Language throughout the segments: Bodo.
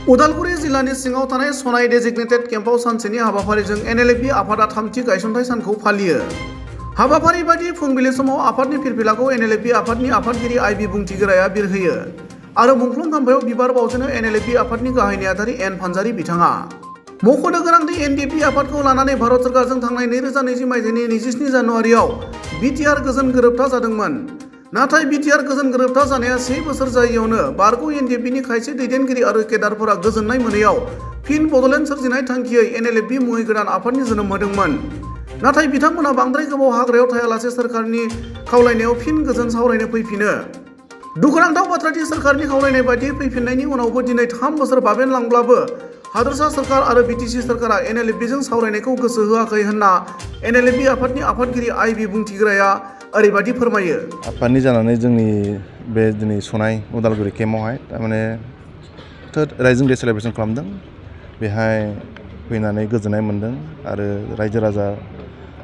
उदालगुरि जिल्लानि सिङाव थानाय सनाय डेजिगनेटेड केम्पआव सानसेनि हाबाफारिजों एनएलएफबि आफादा 3थि गायसनथाइ सानखौ फालियो। हाबाफारि बायदि फुंबिलि समाव आफादनि फिरफिलाखौ एनएलएफबि आफादनि आफादगिरि आइ बिबुंथिगोराया बिरहोयो आरो मुंख्लं खाम्फायाव बिबार बावजेनो एनएलएफबि आफादनि गाहाय नेहाथारि एन फानजारि बिथाङा। मख'नो गोनांदि एनडिएफबि आफादखौ लानानै भारत सरकारजों थांनाय 2020 मायथाइनि 27 जानुवारियाव बिटिआर गोजोन गोरोबथा जादोंमोन। नाथाय बिटिआर गोजोन गोरोबथा जानाया 1 बोसोर जायैयावनो बारग' एनडिएफबिनि खायसे दैदेनगिरि आरो केडारफोरा गोजोननाय मोनैयाव फिन बड'लेण्ड सोरजिनाय थांखियै एनएलएफबि मुङै गोदान आफादनि जोनोम होदोंमोन। नाथाय बिथांमोना बांद्राय गोबाव हाग्रायाव थायालासे सोरखारनि खावलायनायाव फिन गोजोन सावरायनो फैफिनो। दुखुनांथाव बाथ्रादि सोरखारनि खावलायनाय बायदियै फैफिननायनि उनावबो दिनै 3 बोसोर बाबेनलांब्लाबो हादोरसा सोरखार आरो बिटिसि सोरखारा एनएलएफबिजों सावरायनायखौ गोसो होआखै होनना एनएलएफबि आफादनि आफादगिरि आइ बिबुंथिगोराया ओरैबायदि फोरमायो। आफादनि जानानै जोंनि बे दिनै सनाय उदालगुरि केम्पआवहाय थारमाने राइजिं डे सेलेब्रेसन खालामदों। बेहाय फैनानै गोजोननाय मोन्दों आरो रायजो राजा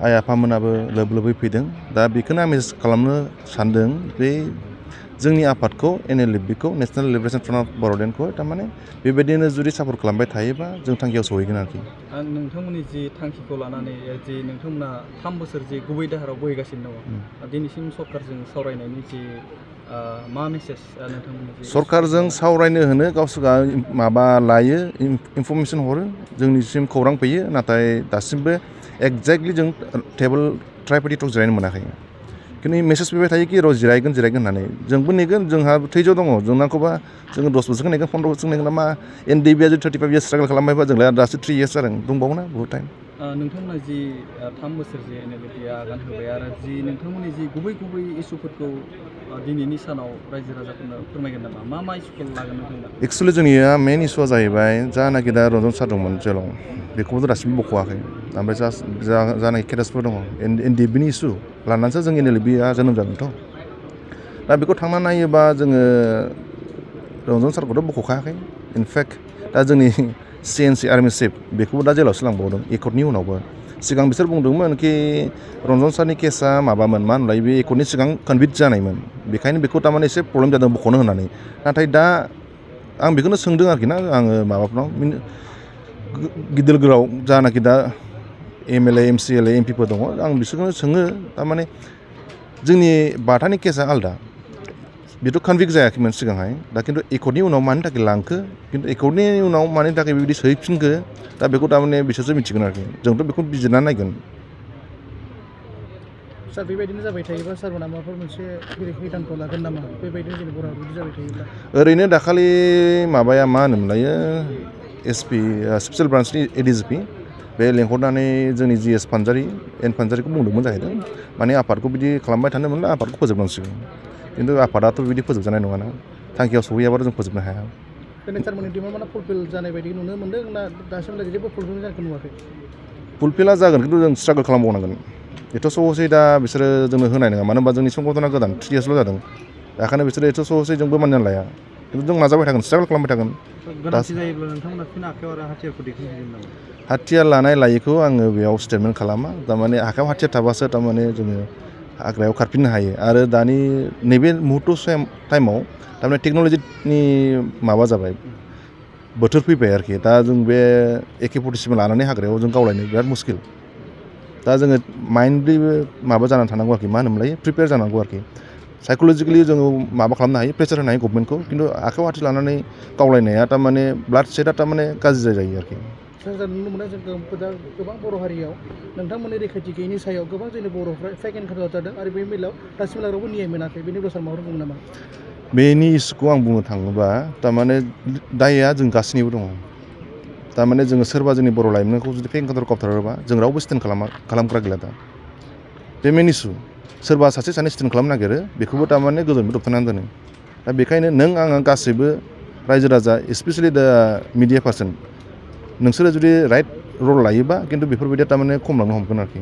आइ आफामोनाबो लोब लोबै फैदों। दा बेखौनो आं मेसेज खालामनो सानदों बे जोंनि आफादखौ एनएलएफबिखौ नेशनेल लिबारेशन फ्रन्ट अफ बड'लेण्डखौ थारमाने बेबायदिनो जुदि सापर्ट खालामबाय थायोबा जों थांखियाव सहैगोन आरोखि। नोंथांमोननि जि थांखिखौ लानानै जि नोंथांमोना 3 बोसोर जि गुबै दाहाराव बोहैगासिनो दङ दिनैसिम सरकारजों सावरायनायनि जि मा मेसेज नोंथांमोननि सरकारजों सावरायनो होनो गावसोरा माबा लायो इनफरमेसन हरो जोंनिसिम खौरां फैयो नाथाय दासिमबो एक्जेक्टलि जों टेबोल ट्राइपार्टि टक जिरायनो मोनाखै। खिन्थु मेसेज फैबाय थायो कि जिरायगोन होननानै जोंबो नेगोन जोंहा थैज' दङ जों नांगौबा जोङो 10 बोसोरखौ नेगोन 15 बोसोरखौ नेगोन मा एनडिएफबिआ जुदि 35 इयार्स स्ट्रागल खालामबायबा जोंलाय दासो 3 इयार्स जादों दंबावोना बहुत टाइम। नोंथांमोना जि 3 बोसोर जि एनएलएफबिआ आगान होबाय आरो जि नोंथांमोननि जि गुबै इसुफोरखौ दिनैनि सानाव रायजो राजाफोरनो फोरमायगोन नामा मा इसुखौ लागोन नोंथांमोना? एक्सुवेलि जोंनिया मेन इसुआ जाहैबाय जानाखि दा रन्जन सार दंमोन जेलाव बेखौबो दासिमबो बख'वाखै ओमफ्राय जानाखि केडारसफोर दङ एनडिएफबिनि इसु लानानैसो जों एनएलएफबिआ जोनोम जादोंथ'। दा बेखौ थांना नायोबा जोङो रन्जन सारखौथ' बख'खायाखै इनफेक्ट दा जोंनि सिएनसि आर्मि चिफ बेखौबो दा जेलावसो लांबावदों एकर्डनि उनावबो। सिगां बिसोर बुंदोंमोन कि रन्जन सारनि केसा माबामोन मा होनलाय बे एकर्डनि सिगां कनभिक्ट जानायमोन बेखायनो बेखौ थारमाने एसे प्रब्लेम जादों बख'नो होननानै। नाथाय दा आं बेखौनो सोंदों आरोखि ना आङो माबाफोराव गिदिर गोलाव जानाखि दा एमएलए एमसिएलए एमपिफोर दङ आं बिसोरखौनो सोङो थारमाने जोंनि बाथानि केसा आलदा बेथ' कनभिक्ट जायाखैमोन सिगांहाय दा खिन्थु एकर्डनि उनाव मानि थाखाय लांखो खिन्थु एकर्डनि उनाव मानि थाखाय बेबायदि सोहैफिनखो दा बेखौ थारमाने बिसोरसो मिथिगोन आरोखि जोंथ' बेखौ बिजिरना नायगोन। सार बेबायदिनो जाबाय थायोबा सारमोना माबाफोर मोनसे हिदानखौ लागोन नामा बेबायदिनो जेनेबा बर'आव बिदि जाबाय थायोब्ला? ओरैनो दाखालि माबाया मा होनोमोनलायो एसपि स्पेसियेल ब्रान्सनि एडिजिपि बे लेंहरनानै जोंनि जिएस फानजारि एन फानजारिखौ बुंदोंमोन जाहैदों माने आफादखौ बिदि खालामबाय थानो मोनला आफादखौ फोजोबनांसिगोन। खिन्थु आफादाथ' बिदि फोजोबजानाय नङाना थांखियाव सहैयाबाथ' जों फोजोबनो हाया। सारमोननि डिमान्डआ फुलफिल जानाय बायदि नुनो मोन्दों ना दासिमहालागै जेबो फुलफिल जानायखौ नुवाखै? फुलफिला जागोन खिन्थु जों स्ट्रागल खालामबावनांगोन। एथ' सहसै दा बिसोरो जोंनो होनाय नङा मानो होनबा जोंनि संगठना गोदान 3 इयार्सल' जादों बेखायनो बिसोरो एथ' सहसै जोंबो मानिनानै लाया खिन्थु जों नाजाबाय थागोन स्ट्रागल खालामबाय थागोन। गोनांथि जायोब्ला नोंथांमोना फिन आखायाव आरो हाथियारखौ दैखांहैगोन नामा? हाथियार लानाय लायैखौ आङो बेयाव स्टेटमेन्ट खालामा थारमाने आखायाव हाथियार थाबासो थारमाने जोङो हाग्रायाव खारफिननो हायो आरो दानि नैबे मुहुर्त टाइमाव थारमाने टेक्न'लजिनि माबा जाबाय बोथोर फैबाय आरोखि दा जों बे AK-47 लानानै हाग्रायाव जों गावलायनो बिराद मुस्किल। दा जोङो माइन्डलिबो माबा जानानै थानांगौ आरोखि मा होनोमोनलाय प्रिपेयार जानांगौ आरोखि साइक'लजिकेलि जोङो माबा खालामनो हायो प्रेसार होनो हायो गभर्नमेन्टखौ खिन्थु आखायाव हाथियार लानानै गावलायनाया थारमाने ब्लाड सेटआ थारमाने गाज्रि जायो आरोखि। जों नुनो मोनो जों गोबां बर' हारियाव नोंथांमोननि रैखाथि गैयैनि सायाव गोबां जोंनि बर'फ्रा फेक एनकाउन्टार जादों आरो बे बेलायाव दासिमहालागै रावबो न्याय मोनाखै बेनि बेलायाव सार माबाफोर बुङो नामा? बेनि इस्युखौ आं बुंनो थाङोबा थारमाने दायआ जों गासैनिबो दङ। थारमाने जोङो सोरबा जोंनि बर' लाइमोनखौ जुदि फेक एनकाउन्टार गावथारोबा जों रावबो स्टेन्ड खालामग्रा गैला दा बे मेन इस्यु। सोरबा सासे सानै स्टेन्ड खालामनो नागिरो बेखौबो थारमाने गोजौनिफ्राय दबथायनानै दोनो। दा बेखायनो नों आङो गासैबो रायजो राजा स्पेसियेलि दा मिडिया पार्सन नोंसोरो जुदि राइट रल लायोबा खिन्थु बेफोरबायदिया थारमाने खमायलांनो हमगोन आरोखि।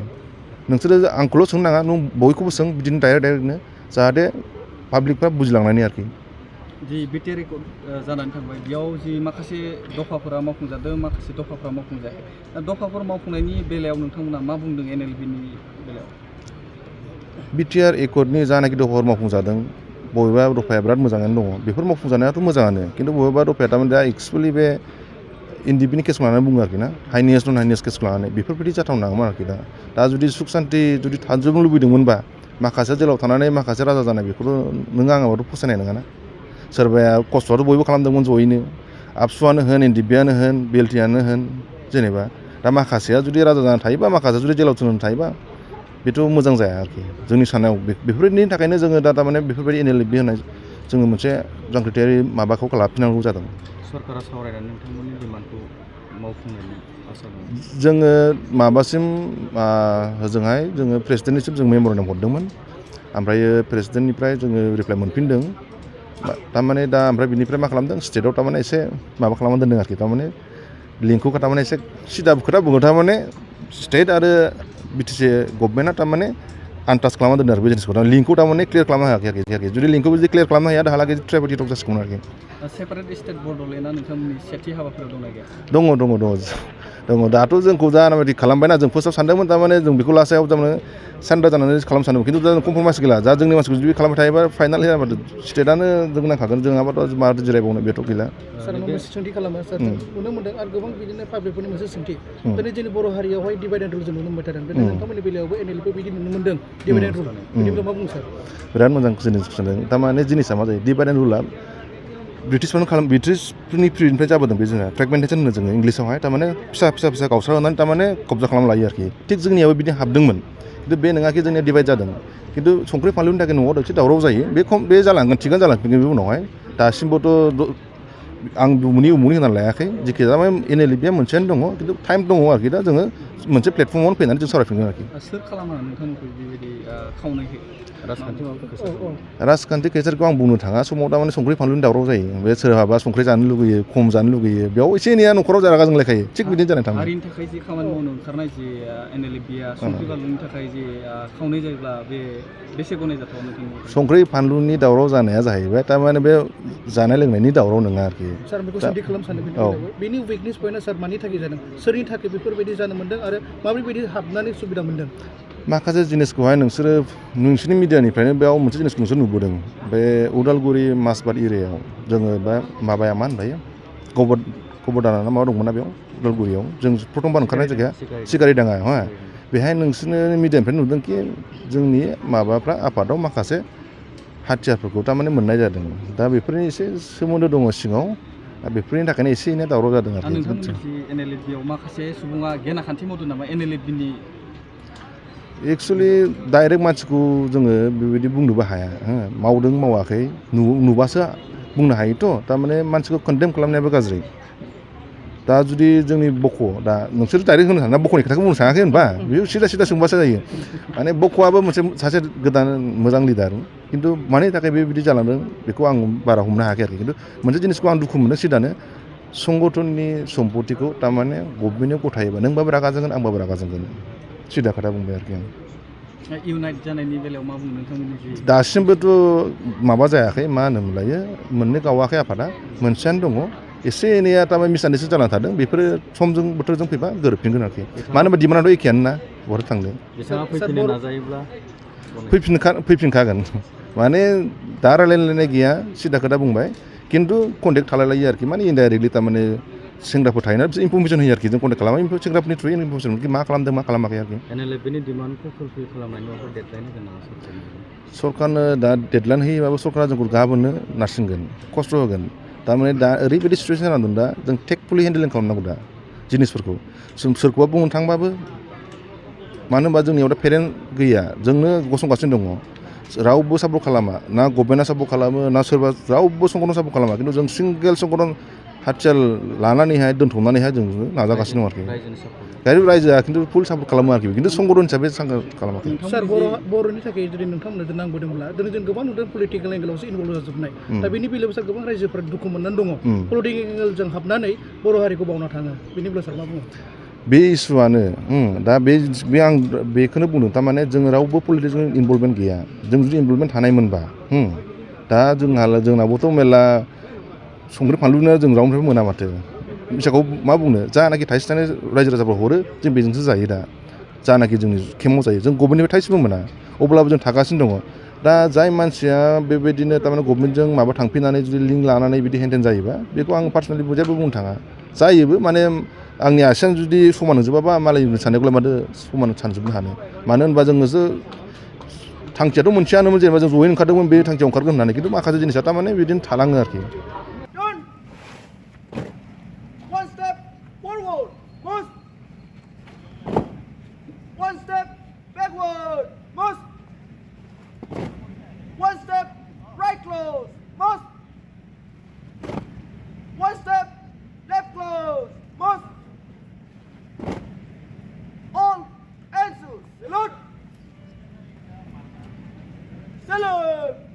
नोंसोरो आंखौल' सोंनो नाङा नों बयखौबो सों बिदिनो डाइरेक्टनो जाहाथे पाब्लिकफ्रा बुजिलांनायनि आरोखि। जि बिटिआर रेकर्ड जानानै थांबाय बेयाव जि माखासे दफाफोरा मावफुंजादों माखासे दफाफोरा मावफुंजायाखै दा दफाफोर मावफुंनायनि बेलायाव नोंथांमोना मा बुंदों एनएलएफबिनि बेलायाव? बिटिआर एकर्डनि जानाखि दफाफोर मावफुंजादों बबेबा दफाया बिराद मोजाङानो दङ बेफोर मावफुंजानायाथ' मोजाङानो खिन्थु बबेबा दफाया थारमाने दा एक्सुवेलि बे एनडिपिनि केसखौ लानानै बुङो आरोखि ना हाइनेस नन हाइनेस केसखौ लानानै बेफोरबायदि जाथावना नङामोन आरोखि दा जुदि सुख सान्ति जुदि थाजोबनो लुबैदोंमोनबा माखासे जेलाव थानानै माखासे राजा जानाय बेखौथ' नों आङाबोथ' फसायनाय नङाना सोरबाया खस्थ'आथ' बयबो खालामदोंमोन जयैनो आबसुआनो होन एनडिपिआनो होन बिएलटिआनो होन जेनेबा दा माखासेया जुदि राजा जानानै थायोबा माखासेया जुदि जेलाव थुनानै थायोबा बेथ' मोजां जाया आरोखि जोंनि साननायाव बेफोरबायदिनि थाखायनो जोङो दा थारमाने बेफोरबायदि एनएलएफबि होनाय जोङो मोनसे जांख्रिथायारि माबाखौ लाफिननांगौ जादों सरकारा सावरायनानै नोंथांमोननि डिमान्डखौ मावफुंनायनि आसा दं जोङो माबासिम होजोंहाय जोङो प्रेसिडेन्टनिसिम जों मेम'रेन्डाम हरदोंमोन ओमफ्रायो प्रेसिडेन्टनिफ्राय जोङो रिप्लाइ मोनफिनदों थारमाने दा ओमफ्राय बिनिफ्राय मा खालामदों स्टेटआव थारमाने एसे माबा खालामना दोन्दों आरोखि थारमाने लिंकखौ थारमाने एसे सिदा खोथा बुङो थारमाने स्टेट आरो बिटिसि गभर्नमेन्टआ थारमाने आनटाच खालामना दोन्दों आरो बे जिनिसखौ लिंकखौ थारमाने क्लियार खालामनो हायाखै जुदि लिंकखौ जुदि क्लियार खालामनो हाया दाहालागै ट्राइबेल टक जासिगौमोन आरोखि सेपारेट स्टेट बड'लेण्डआ नोंथांमोननि सेथि हाबाफारियाव दंना गैया दङ दाथ' जोंखौ जानाबायदि खालामबायना जों फार्स्टआव सानदोंमोन थारमाने जों बेखौ लासायाव थारमाने सेन्टार जानानै खालामनो सानदोंमोन खिन्थु दा कमप्रमाइस गैला जा जोंनि मानसिखौ जुदि खालामबाय थायोबा फाइनालि स्टेटआनो जों नांखागोन जों नङाबाथ' माथो जिरायबावनो बेथ' गैला सार मोनसे सोंथि खालामो सार नुनो मोन्दों आरो गोबां बिदिनो पाब्लिकफोरनि मोनसे सोंथि दिनै जोंनि बर' हारियावहाय डिभाइड एन्ड रुल जों नुनो मोनबाय थादों दिनै नोंथांमोननि बेलायावबो एनएलएफबो बिदि नुनो मोन्दों डिभाइड एन्ड रुल बिदिब्ला मा बुङो सार बिराद मोजां जिनिस सोंदों थारमाने जिनिसा मा जायो डिभाइड एन्ड रुला ब्रिटिशफोरनि पिरियडनिफ्राय जाबोदों बे जोंहा फ्रेगमेन्टेसन होनो जोङो इंलिसावहाय थारमाने फिसा गावस्रा होनानै थारमाने कब्जा खालामना लायो आरोखि थिग जोंनियाबो बिदि हाबदोंमोन खिन्थु बे नङाखि जोंनिया डिभाइड जादों खिन्थु संख्रि फानलुनि थाखाय न'आव एसे दावराव जायो बे जालांगोन थिगानो जालांफिनगोन बे उनावहाय दासिमबोथ' आं उमुनि होनानै लायाखै जेखि जाया एनएलएफबिया मोनसेयानो दङ खिन्थु टाइम दङ आरोखि दा जोङो मोनसे प्लेटफर्मावनो फैनानै जों सावरायफिनगोन आरोखि सोर खालामो नोंथांमोनखौ बेबायदि खावनायखौ राजखान्थि केसारखौ आं बुंनो थाङा समाव दा माने संख्रि फानलुनि दावराव जायो बे सोरहाबा संख्रि जानो लुगैयो खम जानो लुगैयो बेयाव एसे एनैया न'खराव जारागा जोंलायखायो थिग बिदिनो जानानै थाङो हारिनि थाखाय जि खामानि मावनो ओंखारनाय जि एनएलएफबिया संख्रि बानलुनि थाखाय जि खावनाय जायोब्ला बेसे गनायजाथाव नोंथांनि संख्रि फानलुनि दावराव जानाया जाहैबाय थारमाने बे जानाय लोंनायनि दावराव नङा आरोखि सार बेखौ सोंथि खालामनो सानदों बेनि उइकनेस पइन्टआ सार मानि थाखाय जादों सोरनि थाखाय बेफोरबायदि जानो मोन्दों आरो माबोरैबायदि हाबनानै सुबिदा मोन्दों माखासे जिनिसखौहाय नोंसोरनि मिडियानिफ्रायनो बेयाव मोनसे जिनिसखौ नोंसोर नुबोदों बे उदालगुरि माजबाद एरियायाव जोङो बा माबाया मा होनबायो गबरदाना ना माबा दंमोन ना बेयाव उदालगुरियाव जों प्रथमबार ओंखारनाय जायगाया सिगारि दाङा हा बेहाय नोंसोरनि मिडियानिफ्राय नुदोंखि जोंनि माबाफ्रा आफादाव माखासे हाथियारफोरखौ थारमाने मोननाय जादों दा बेफोरनि एसे सोमोन्दो दङ सिङाव बेफोरनि थाखायनो एसे एनै दावराव जादों आरो नोंथांमोननि एनएलएफबियाव माखासे सुबुङा गेना खान्थि मावदों नामा एनएलएफबिनि एक्सुवेलि डाइरेक्ट मानसिखौ जोङो बेबायदि बुंनोबो हाया मावदों मावाखै नुबासो बुंनो हायोथ' थारमाने मानसिखौ कन्डेम खालामनायाबो गाज्रि दा जुदि जोंनि बक' दा नोंसोर डाइरेक्ट होनो साना बक'नि खोथाखौ बुंनो सानाखै होनबा बेयो सिदा सोंबासो जायो माने बक'आबो सासे गोदान मोजां लिडार खिन्थु मानि थाखाय बेबायदि जालांदों बेखौ आं बारा हमनो हायाखै आरोखि खिन्थु मोनसे जिनिसखौ आं दुखु मोनो सिदानो संगठननि सम्पतिखौ थारमाने गभर्नमेन्टआव गथायोबा नोंबाबो रागा जोंगोन आंबाबो रागा जोंगोन सिदा खोथा बुंबाय आरोखि आं इउनाइट जानायनि बेलायाव मा बुङो नोंथांमोननि दासिमबोथ' माबा जायाखै मा होनोमोनलायो मोननो गावाखै आफादा मोनसेयानो दङ एसे एनैया थारमाने मिसआन्डारस्टेन्डिं जानानै थादों बेफोरो समजों बोथोरजों फैबा गोरोबफिनगोन आरोखि मानो होनबा डिमान्डआथ' एखेयानो ना बहा थांदों फैफिनखागोन माने दा रायलायलायनाय गैया सिदा खोथा बुंबाय खिन्थु कन्टेक्ट थालायलायो आरोखि माने इनडाइरेक्टलि थारमाने सेंग्राफोर थायोना बिसोर इनफरमेसन होयो आरोखि जों कन्टेक्ट खालामो सेंग्राफोरनि थ्रुयै इनफरमेसन मा खालामदों मा खालामाखै आरोखि एनएलएफबिनि डिमान्डखौ फुलफिल खालामनायनि माबाफोर डेडलाइन होगोन नामा सरकारनो दा डेडलाइन होयोबाबो सरकारा जोंखौ गाबोननो नारसिनगोन खस्थ' होगोन थारमाने दा ओरैबायदि सिचुवेसन जानानै दं दा जों टेकफुलि हेन्डेलिं खालामनांगौ दा जिनिसफोरखौ जों सोरखौबा बुंनो थांबाबो मानो होनबा जोंनियाव दा पेरेन्ट गैया जोंनो गसंगासिनो दङ रावबो सापर्ट खालामा ना गभर्नमेन्टआ सापर्ट खालामो ना सोरबा रावबो संगठन सापर्ट खालामा खिन्थु जों सिंगेल संगठन हाथियार लानानैहाय दोनथ'नानैहाय जों नाजागासिनो दं आरोखि रायजोआ खिन्थु फुल सापर्ट खालामो आरोखि खिन्थु संगठन हिसाबै खालामाखै सार बर'नि थाखाय जुदि नोंथांमोननो नांबोदोंब्ला दिनै जों गोबां नुदों पलिटिकेल एंगेलावसो इनभल्भ जाजोबनाय दा बेनि बेलायाव सार गोबां रायजोफोरा दुखु मोननानै दङ पलिटिकेल एंगेलजों हाबनानै बर' हारिखौ बावना थाङो बेनि बेलायाव सार मा बुङो बे इसुआनो दा बे आं बेखौनो बुंदों थारमाने जों रावबो पलिटिक्सजों इनभल्भमेन्ट गैया जों जुदि इनभल्भमेन्ट थानायमोनबा दा जोंनावबोथ' मेरला संख्रि फानलुनो जों रावनिफ्रायबो मोना माथो फैसाखौ मा बुंनो जानाखि थाइसे थाइनै रायजो राजाफोर हरो जों बेजोंसो जायो दा जानाखि जोंनि केम्पआव जायो जों गभर्नमेन्टनिफ्राय थाइसेबो मोना अब्लाबो जों थागासिनो दङ दा जाय मानसिया बेबायदिनो थारमाने गभर्नमेन्टजों माबा थांफिननानै जुदि लिंक लानानै बिदि हेनटेन जायोबा बेखौ आं पार्सनेलि जेबो बुंनो थाङा जायोबो माने आंनि आसियानो जुदि समान नंजोबाबा मालायनि साननायखौलाय माथो समान सानजोबनो हानो मानो होनबा जोङोसो थांखियाथ' मोनसेयानोमोन जेनेबा जों जयै ओंखारदोंमोन बे थांखियाव ओंखारगोन होननानै खिन्थु माखासे जिनिसा थारमाने बिदिनो थालाङो आरोखि One step forward, must. One step backward, must. One step right close, must. One step left close, must. All answers, salute. Salute.